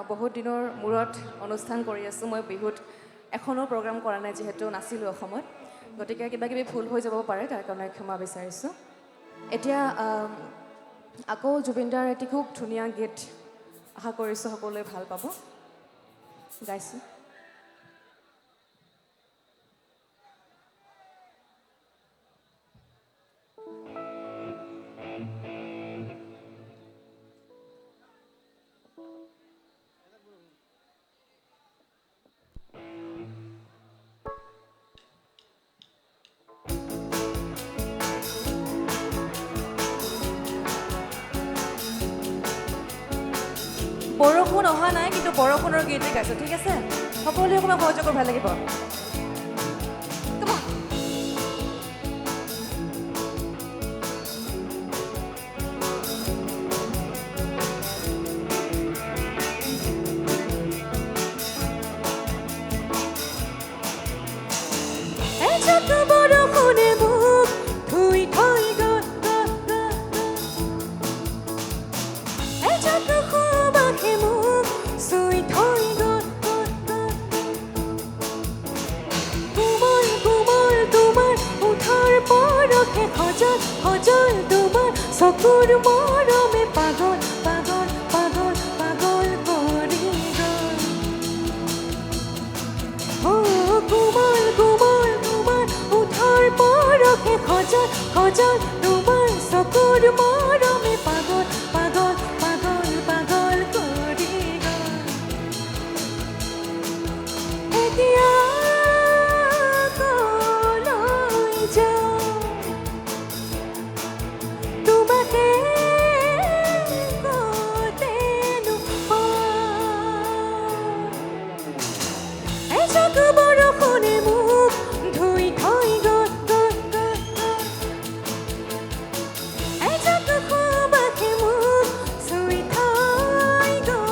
বহুত দিনৰ মূৰত অনুষ্ঠান কৰি আছোঁ মই বিহুত এখনো প্ৰগ্ৰাম কৰা নাই যিহেতু নাছিলোঁ অসমত গতিকে কিবা কিবি ভুল হৈ যাব পাৰে তাৰ কাৰণে ক্ষমা বিচাৰিছোঁ এতিয়া আকৌ জুবিনদাৰ এটি খুব ধুনীয়া গীত আশা কৰিছোঁ সকলোৱে ভাল পাব গাইছোঁ বৰষুণ অহা নাই কিন্তু বৰষুণৰ গীতে গাইছোঁ ঠিক আছে সকলোৱে অকণমান সহযোগ কৰি ভাল লাগিব Come on. এজাক বৰষুণে মোক ধুই থৈ গ'ল এজাক সুবাসে মোক চুই থৈ গ'ল কোমল কোমল তোমাৰ ওঠৰ পৰশে সজল সজল তোমাৰ চকুৰ মৰমে পাগল পাগল পাগল পাগল কৰি গ'ল কোমল কোমল তোমাৰ ওঠৰ পৰশে সজল সজল তোমাৰ চকুৰ মৰমে পাগল পাগল পাগল পাগল কৰি গ'ল এতিয়া কলৈ যাওঁ তোমাকে ক'তেনো পাওঁ এজাক বৰষুণে মোক ধুই থৈ গ'ল এজাক সুবাসে মোক চুই থৈ গ'ল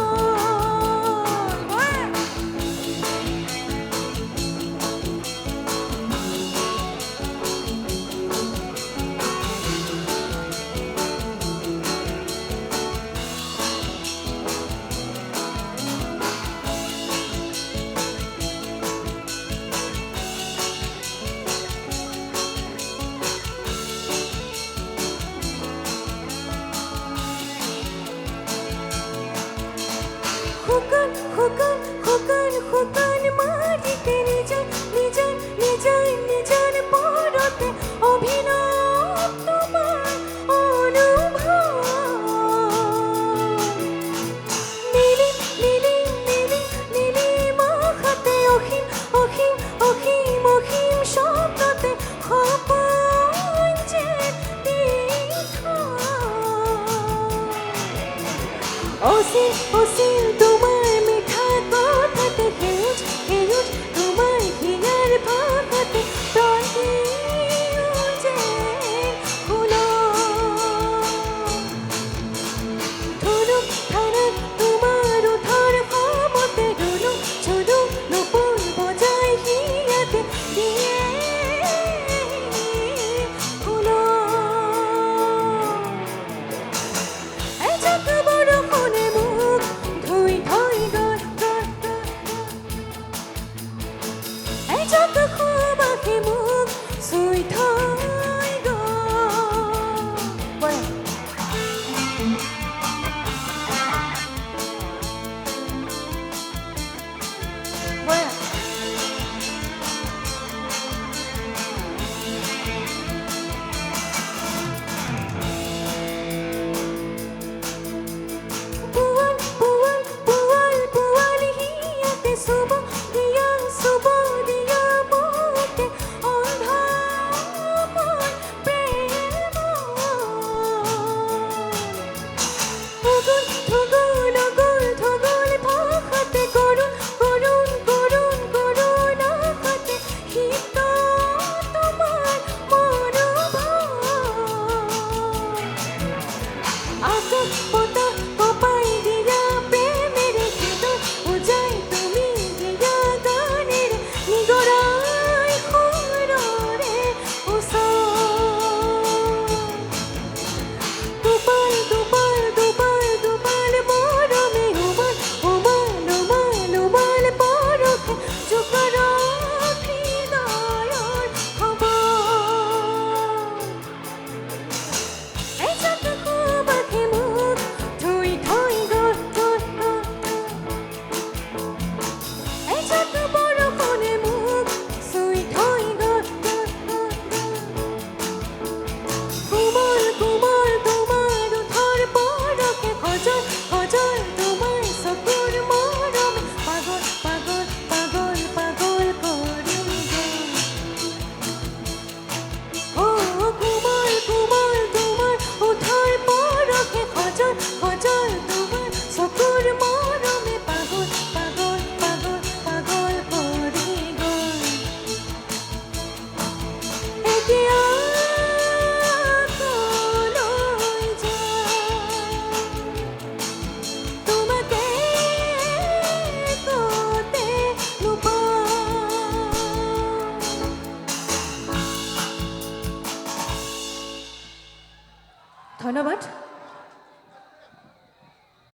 ধন্যবাদ